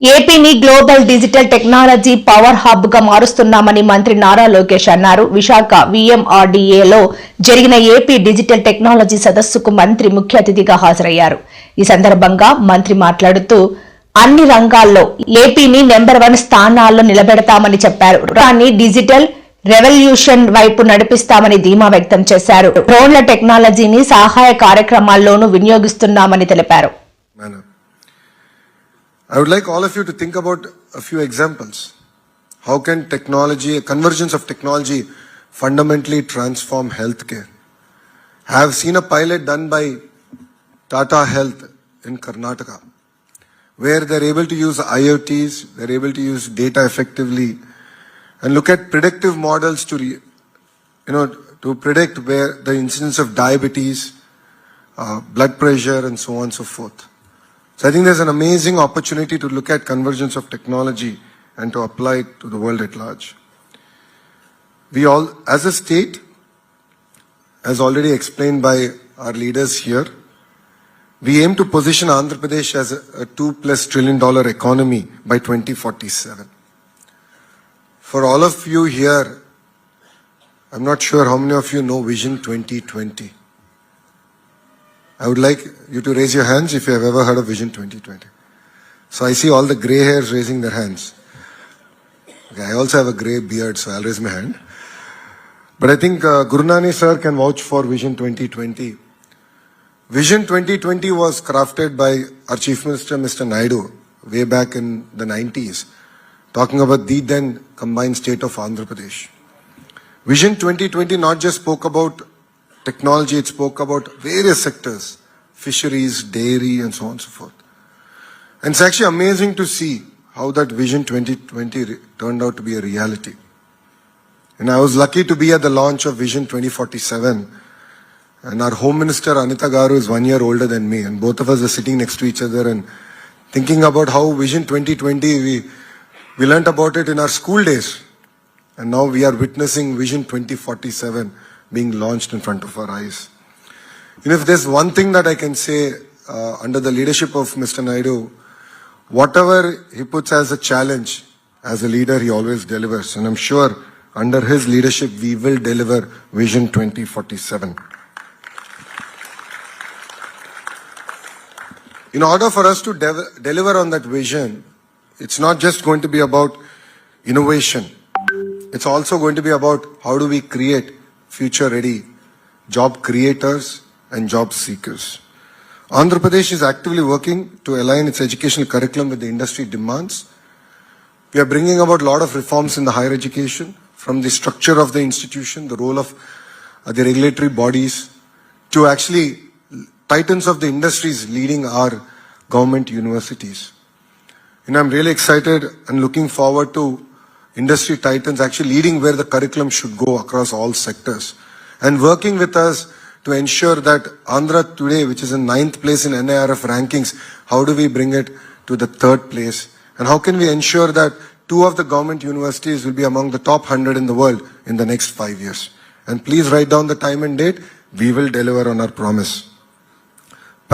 ఏపీని global digital technology power hub గా మారుస్తున్నామని మంత్రి నారా లోకేష్ అన్నారు. విశాఖ విఎంఆర్డీఏలో జరిగిన ఏపీ డిజిటల్ టెక్నాలజీ సదస్సుకు మంత్రి ముఖ్య అతిథిగా హాజరయ్యారు. ఈ సందర్భంగా మంత్రి మాట్లాడుతూ అన్ని రంగాల్లో ఏపీని నెంబర్ 1 స్థానాల్లో నిలబెడతామని చెప్పారు. దాన్ని డిజిటల్ రెవల్యూషన్ వైపు నడిపిస్తామని ధీమా వ్యక్తం చేశారు. డ్రోన్ల టెక్నాలజీని సహాయ కార్యక్రమాల్లోనూ వినియోగిస్తున్నామని తెలిపారు. I would like all of you to think about a few examples. How can technology, a convergence of technology, fundamentally transform healthcare? I have seen a pilot done by Tata Health in Karnataka, where they're able to use IoTs, they're able to use data effectively, and look at predictive models to predict where the incidence of diabetes, blood pressure, and so on and so forth. So I think there's an amazing opportunity to look at convergence of technology and to apply it to the world at large. We all, as a state, as already explained by our leaders here, we aim to position Andhra Pradesh as a $2+ trillion economy by 2047. For all of you here, I'm not sure how many of you know Vision 2020. I would like you to raise your hands if you have ever heard of Vision 2020. So I see all the grey hairs raising their hands. Okay, I also have a grey beard, so I'll raise my hand. But I think Gurunani sir can vouch for Vision 2020. Vision 2020 was crafted by our Chief Minister, Mr. Naidu, way back in the 90s, talking about the then combined state of Andhra Pradesh. Vision 2020 not just spoke about technology, it spoke about various sectors, fisheries, dairy, and so on and so forth. And it's actually amazing to see how that Vision 2020 turned out to be a reality. And I was lucky to be at the launch of Vision 2047. And our Home Minister, Anita Garu, is 1 year older than me. And both of us are sitting next to each other and thinking about how Vision 2020, we learnt about it in our school days. And now we are witnessing Vision 2047 being launched in front of our eyes. And if there's one thing that I can say under the leadership of Mr. Naidu, whatever he puts as a challenge, as a leader, he always delivers. And I'm sure under his leadership, we will deliver Vision 2047. In order for us to deliver on that vision, it's not just going to be about innovation. It's also going to be about how do we create future-ready job creators and job seekers. Andhra Pradesh is actively working to align its educational curriculum with the industry demands. We are bringing about a lot of reforms in the higher education, from the structure of the institution, the role of the regulatory bodies, to actually titans of the industries leading our government universities. And I'm really excited and looking forward to industry titans actually leading where the curriculum should go across all sectors and working with us to ensure that Andhra today, which is in 9th place in NIRF rankings, how do we bring it to the 3rd place? And how can we ensure that 2 of the government universities will be among the top 100 in the world in the next 5 years? And please write down the time and date. We will deliver on our promise.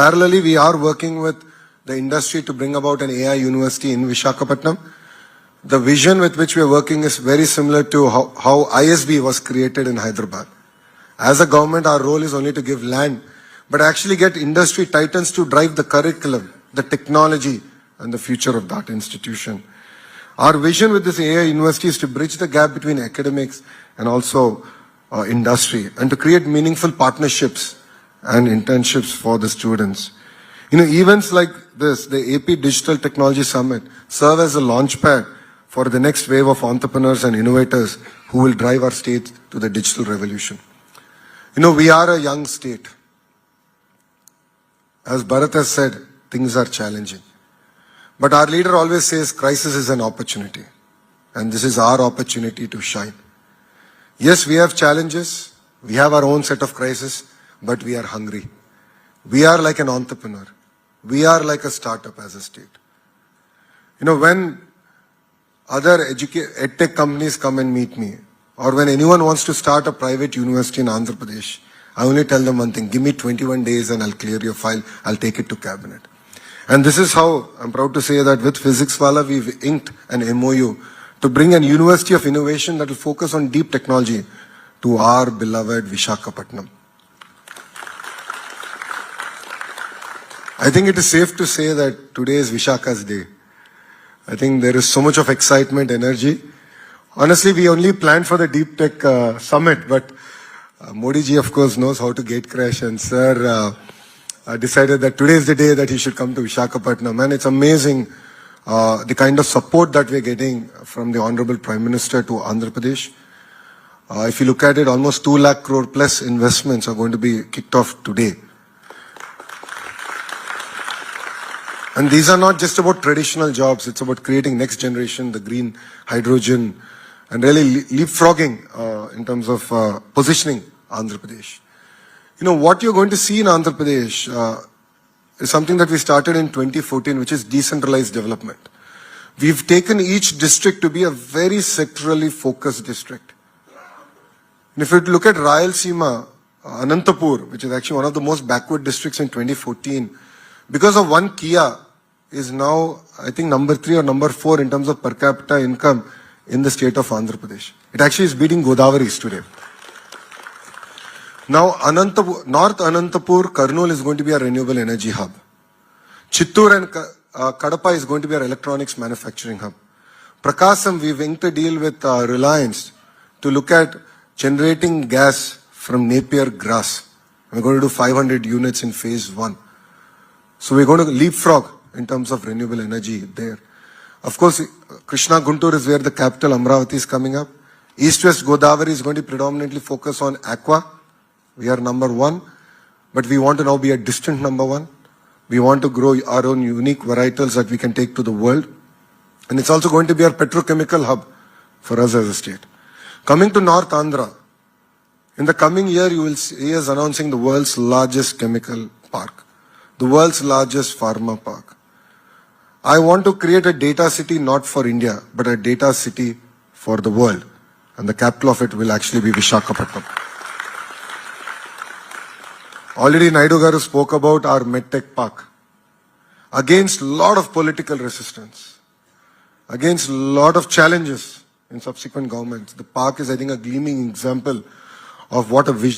Parallelly, we are working with the industry to bring about an AI university in Visakhapatnam. The vision with which we are working is very similar to how ISB was created in Hyderabad. As a government, our role is only to give land, but actually get industry titans to drive the curriculum, the technology, and the future of that institution. Our vision with this AI university is to bridge the gap between academics and also industry, and to create meaningful partnerships and internships for the students. Events like this, the AP Digital Technology Summit, serve as a launchpad for the next wave of entrepreneurs and innovators who will drive our state to the digital revolution. We are a young state. As Bharat has said, things are challenging. But our leader always says crisis is an opportunity. And this is our opportunity to shine. Yes, we have challenges. We have our own set of crises, but we are hungry. We are like an entrepreneur. We are like a startup as a state. When other edtech companies come and meet me, or when anyone wants to start a private university in Andhra Pradesh, I only tell them one thing: give me 21 days and I'll clear your file, I'll take it to cabinet. And this is how I'm proud to say that with Physics Wala, we've inked an MOU to bring an University of Innovation that will focus on deep technology to our beloved Vishakhapatnam. I think it is safe to say that today is Vishakha's day. I think there is so much of excitement, energy. Honestly, we only planned for the Deep Tech Summit, but Modi ji, of course, knows how to gate crash, and sir decided that today is the day that he should come to Vishakhapatnam. And it's amazing the kind of support that we're getting from the Honorable Prime Minister to Andhra Pradesh. If you look at it, almost 2 lakh crore plus investments are going to be kicked off today. And these are not just about traditional jobs, it's about creating next generation, the green hydrogen, and really leapfrogging in terms of positioning Andhra Pradesh. You know, what you're going to see in Andhra Pradesh is something that we started in 2014, which is decentralized development. We've taken each district to be a very sectorally focused district. And if you look at Rayalaseema, Anantapur, which is actually one of the most backward districts in 2014, because of one Kia, is now, I think, number 3 or number 4 in terms of per capita income in the state of Andhra Pradesh. It actually is beating Godawari's today. Now, North Anantapur, Kurnool is going to be a renewable energy hub. Chittoor and Kadapa is going to be our electronics manufacturing hub. Prakasam, we've inked a deal with Reliance to look at generating gas from Napier grass. We're going to do 500 units in phase 1. So we're going to leapfrog in terms of renewable energy there. Of course, Krishna Guntur is where the capital Amravati is coming up. East-West Godavari is going to predominantly focus on aqua. We are number 1, but we want to now be a distant number 1. We want to grow our own unique varietals that we can take to the world. And it's also going to be our petrochemical hub for us as a state. Coming to North Andhra, in the coming year, you will see us announcing the world's largest chemical park, the world's largest pharma park. I want to create a data city not for India, but a data city for the world. And the capital of it will actually be Vishakhapatnam. Already Naidu Garu spoke about our MedTech Park. Against a lot of political resistance, against a lot of challenges in subsequent governments, the park is, I think, a gleaming example of what a vision